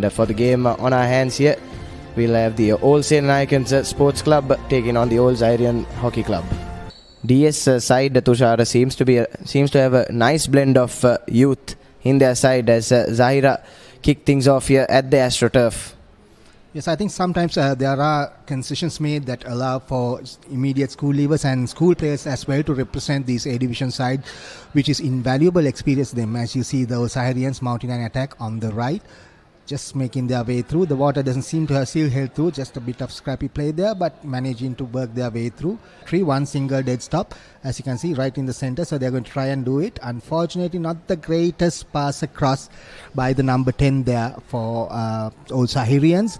And for the game on our hands here, we'll have the old Senanayakians Sports Club taking on the old Zahirian Hockey Club. DS side, Tushar, seems to have a nice blend of youth in their side as Zahira kick things off here at the AstroTurf. Yes, I think sometimes there are concessions made that allow for immediate school leavers and school players as well to represent this A division side, which is invaluable experience to them. As you see, the Zahirians mounting an attack on the right, just making their way through. The water doesn't seem to have still held through, just a bit of scrappy play there, but managing to work their way through. 3-1 single dead stop, as you can see, right in the center, so they're going to try and do it. Unfortunately, not the greatest pass across by the number 10 there for old Zahirians.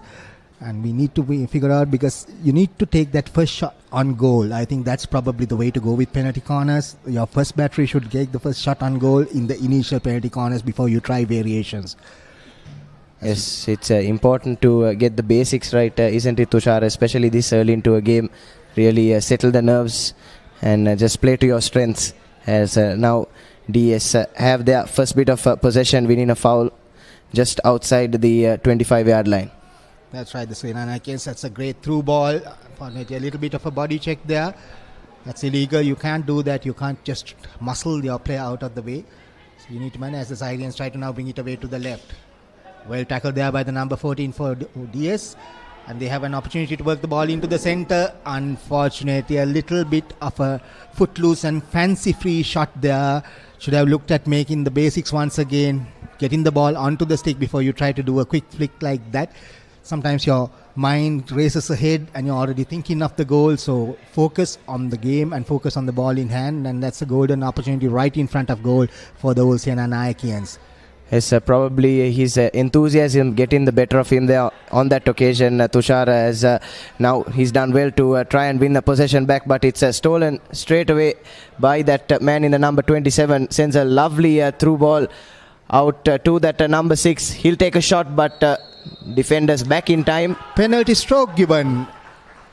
And we need to figure out, because you need to take that first shot on goal. I think that's probably the way to go with penalty corners. Your first battery should take the first shot on goal in the initial penalty corners before you try variations. Yes, it's important to get the basics right, isn't it, Tushar? Especially this early into a game. Really settle the nerves and just play to your strengths. As now DS have their first bit of possession, winning a foul just outside the 25-yard line. That's right, the Senanayakians. That's a great through ball. Unfortunately, a little bit of a body check there. That's illegal. You can't do that. You can't just muscle your player out of the way. So you need to manage, as the Zahirians try to now bring it away to the left. Well tackled there by the number 14 for DS. And they have an opportunity to work the ball into the center. Unfortunately, a little bit of a footloose and fancy free shot there. Should have looked at making the basics once again. Getting the ball onto the stick before you try to do a quick flick like that. Sometimes your mind races ahead and you're already thinking of the goal. So focus on the game and focus on the ball in hand. And that's a golden opportunity right in front of goal for the old Senanayakians. Yes, probably his enthusiasm getting the better of him there on that occasion. Tushar, as now he's done well to try and win the possession back, but it's stolen straight away by that man in the number 27. Sends a lovely through ball out to that number 6. He'll take a shot, but defenders back in time. Penalty stroke given.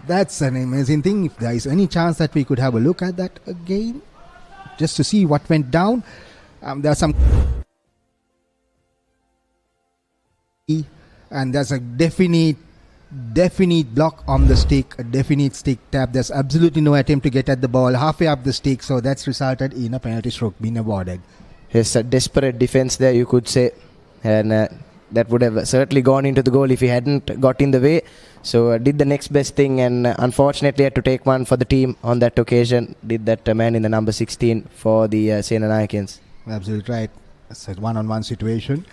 That's an amazing thing. If there is any chance that we could have a look at that again, just to see what went down. There are some... And there's a definite block on the stick, a definite stick tap. There's absolutely no attempt to get at the ball halfway up the stick, so that's resulted in a penalty stroke being awarded. Yes, a desperate defense there, you could say, and that would have certainly gone into the goal if he hadn't got in the way. So did the next best thing, and unfortunately had to take one for the team on that occasion. Did that man in the number 16 for the Senanayakians. Absolutely right. It's a one-on-one situation.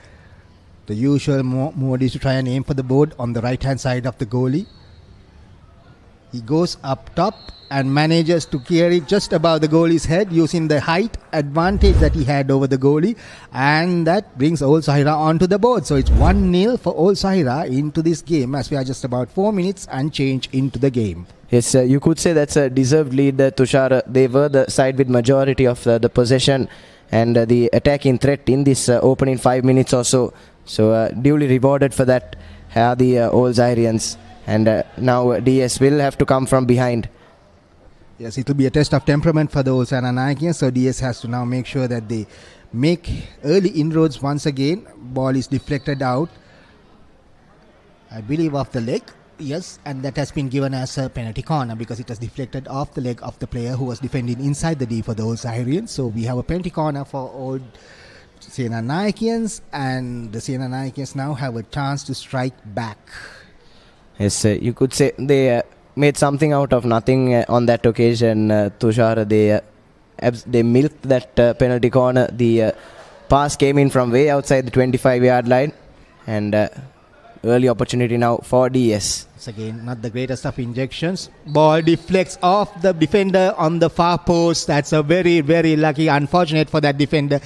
The usual mode is to try and aim for the board on the right-hand side of the goalie. He goes up top and manages to clear it just above the goalie's head using the height advantage that he had over the goalie. And that brings Old Zahira onto the board. So it's 1-0 for Old Zahira into this game, as we are just about 4 minutes and change into the game. Yes, you could say that's a deserved lead, Tushar. They were the side with majority of the possession and the attacking threat in this opening 5 minutes or so. So duly rewarded for that are the old Zahirians. And now DS will have to come from behind. Yes, it will be a test of temperament for the old Senanayakians. So DS has to now make sure that they make early inroads once again. Ball is deflected out, I believe, off the leg. Yes, and that has been given as a penalty corner because it has deflected off the leg of the player who was defending inside the D for the old Zahirians. So we have a penalty corner for old Senanayakians, and the Senanayakians now have a chance to strike back. Yes, you could say they made something out of nothing on that occasion, Tushar. They milked that penalty corner. The pass came in from way outside the 25-yard line, and early opportunity now for DS. It's again not the greatest of injections. Ball deflects off the defender on the far post. That's a very, very lucky, unfortunate for that defender.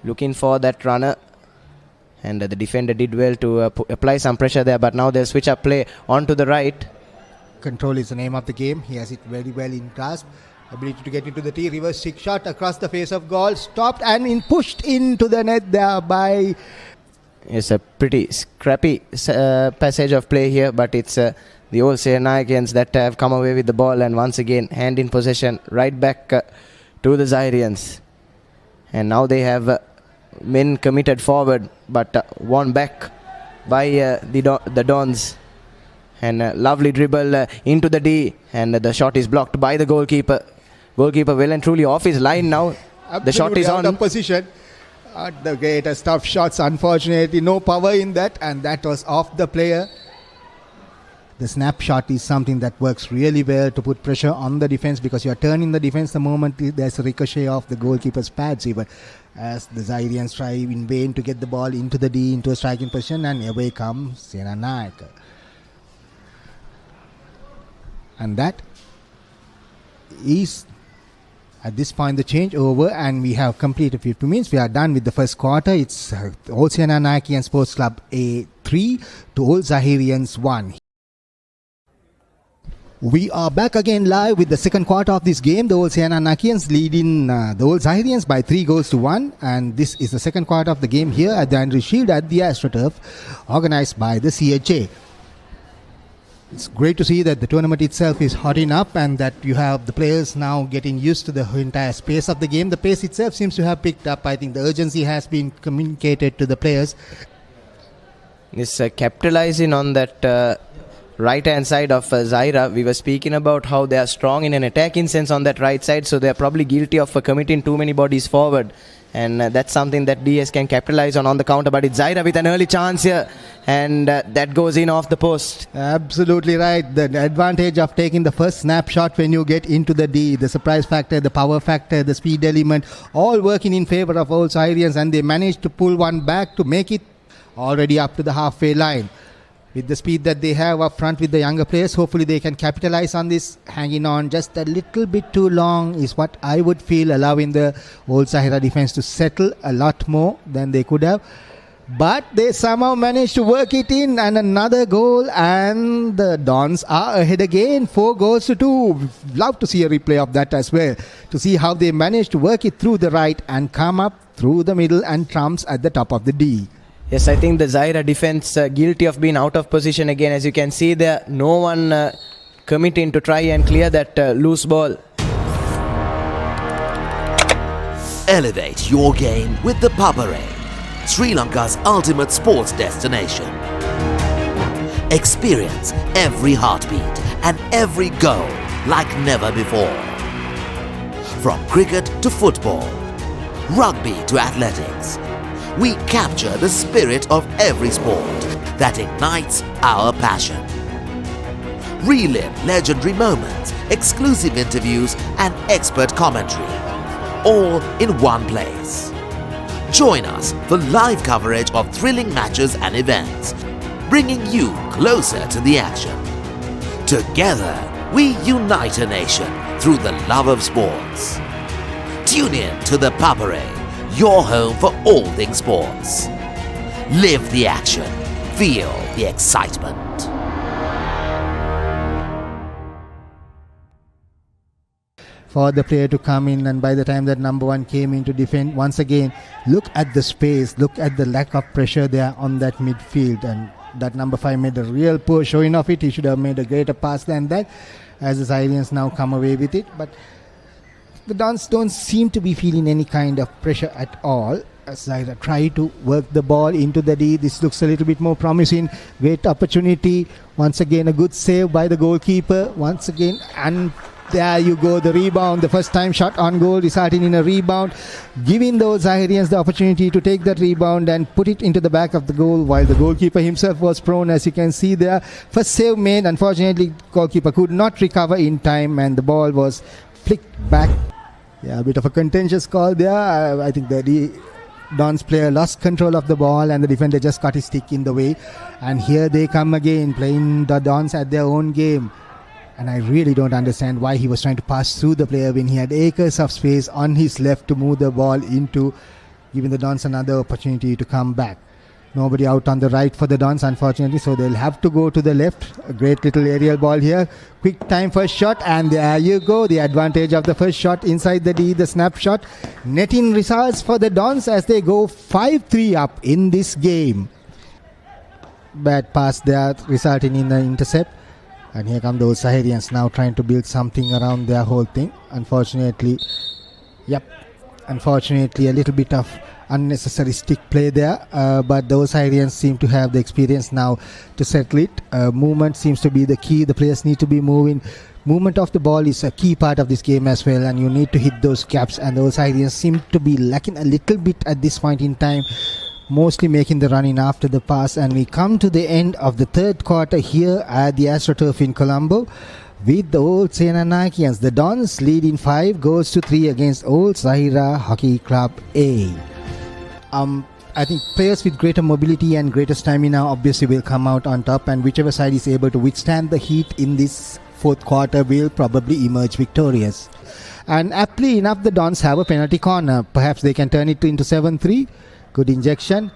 Looking for that runner, and the defender did well to apply some pressure there, but now they'll switch up play onto the right. Control is the name of the game. He has it very well in grasp. Ability to get into the tee, reverse stick shot across the face of goal, stopped and pushed into the net there by... It's a pretty scrappy passage of play here, but it's the old Senanayakians that have come away with the ball, and once again hand in possession right back to the Zahirians. And now they have men committed forward, but won back by the Dons. And a lovely dribble into the D, and the shot is blocked by the goalkeeper. Goalkeeper well and truly off his line now. Absolutely the shot is out on. of position. The greatest tough shots, unfortunately no power in that, and that was off the player. The snapshot is something that works really well to put pressure on the defense, because you are turning the defense the moment there's a ricochet off the goalkeeper's pads, even as the Zahirians try in vain to get the ball into the D, into a striking position, and away comes Senanayakians. And that is at this point the change over, and we have completed 50 minutes. We are done with the first quarter. It's Old Senanayakians Sports Club A 3 to Old Zahirians 1. We are back again live with the second quarter of this game. The Old Senanayakians leading the Old Zahirians by 3-1, and this is the second quarter of the game here at the Andrews Shield at the AstroTurf, organized by the CHA. It's great to see that the tournament itself is hotting up, and that you have the players now getting used to the entire pace of the game. The pace itself seems to have picked up. I think the urgency has been communicated to the players. Yes, capitalizing on that right hand side of Zahira. We were speaking about how they are strong in an attacking sense on that right side, so they are probably guilty of committing too many bodies forward. And that's something that DS can capitalize on the counter. But it's Zahira with an early chance here, and that goes in off the post. Absolutely right. The advantage of taking the first snapshot when you get into the D, the surprise factor, the power factor, the speed element, all working in favor of Old Zahirians, and they managed to pull one back to make it already up to the halfway line. With the speed that they have up front with the younger players, hopefully they can capitalize on this. Hanging on just a little bit too long is what I would feel, allowing the Old Zahira defense to settle a lot more than they could have. But they somehow managed to work it in, and another goal, and the Dons are ahead again, 4-2. Love to see a replay of that as well, to see how they managed to work it through the right and come up through the middle and trumps at the top of the D. Yes, I think the Zahira defense guilty of being out of position again. As you can see there, no one committing to try and clear that loose ball. Elevate your game with the Papare, Sri Lanka's ultimate sports destination. Experience every heartbeat and every goal like never before. From cricket to football, rugby to athletics, we capture the spirit of every sport that ignites our passion. Relive legendary moments, exclusive interviews, and expert commentary, all in one place. Join us for live coverage of thrilling matches and events, bringing you closer to the action. Together, we unite a nation through the love of sports. Tune in to the Papare, your home for all things sports. Live the action. Feel the excitement. For the player to come in, and by the time that number one came in to defend, once again, look at the space, look at the lack of pressure there on that midfield, and that number 5 made a real poor showing of it. He should have made a greater pass than that, as the Zahirians now come away with it. But the Dons don't seem to be feeling any kind of pressure at all. As Zahira try to work the ball into the D, this looks a little bit more promising. Great opportunity. Once again, a good save by the goalkeeper. Once again, and there you go, the rebound. The first time shot on goal resulting in a rebound, giving those Zahirians the opportunity to take that rebound and put it into the back of the goal, while the goalkeeper himself was prone, as you can see there. First save made. Unfortunately, goalkeeper could not recover in time, and the ball was flicked back. Yeah, a bit of a contentious call there. I think the Dons player lost control of the ball, and the defender just got his stick in the way. And here they come again, playing the Dons at their own game. And I really don't understand why he was trying to pass through the player when he had acres of space on his left to move the ball into, giving the Dons another opportunity to come back. Nobody out on the right for the Dons, unfortunately, so they'll have to go to the left. A great little aerial ball here. Quick time first shot, and there you go. The advantage of the first shot inside the D, the snapshot. Netting results for the Dons as they go 5-3 up in this game. Bad pass there, resulting in the intercept. And here come those Zahirians now trying to build something around their whole thing. Unfortunately, a little bit of unnecessary stick play there, but those Zahirians seem to have the experience now to settle it. Movement seems to be the key. The players need to be moving. Movement of the ball is a key part of this game as well, and you need to hit those gaps, and those Zahirians seem to be lacking a little bit at this point in time, mostly making the run in after the pass. And we come to the end of the third quarter here at the AstroTurf in Colombo with the old Senanayakians. The Dons lead in 5-3 against old Zahira Hockey Club A. I think players with greater mobility and greater stamina obviously will come out on top, and whichever side is able to withstand the heat in this fourth quarter will probably emerge victorious. And aptly enough, the Dons have a penalty corner. Perhaps they can turn it into 7-3. Good injection.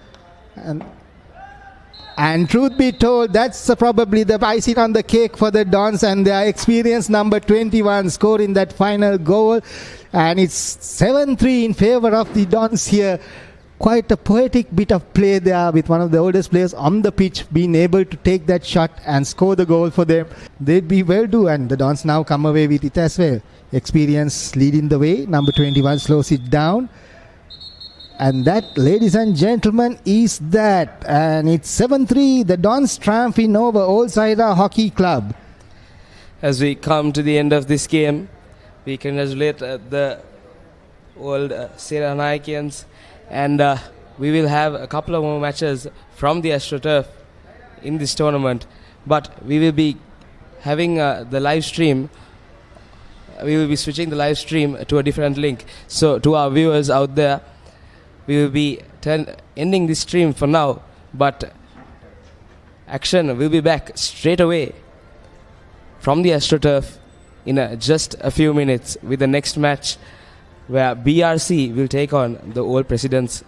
And truth be told, that's probably the icing on the cake for the Dons, and their experienced number 21 scoring that final goal. And it's 7-3 in favor of the Dons here. Quite a poetic bit of play there with one of the oldest players on the pitch being able to take that shot and score the goal for them. They'd be well due, and the Dons now come away with it as well. Experience leading the way. Number 21 slows it down. And that, ladies and gentlemen, is that. And it's 7-3. The Dons triumphing over Old Zahira Hockey Club. As we come to the end of this game, we congratulate the old Senanayakians. And we will have a couple of more matches from the AstroTurf in this tournament. But we will be having the live stream. We will be switching the live stream to a different link. So to our viewers out there, we will be ending this stream for now. But action will be back straight away from the AstroTurf in just a few minutes with the next match, where BRC will take on the Old Presidents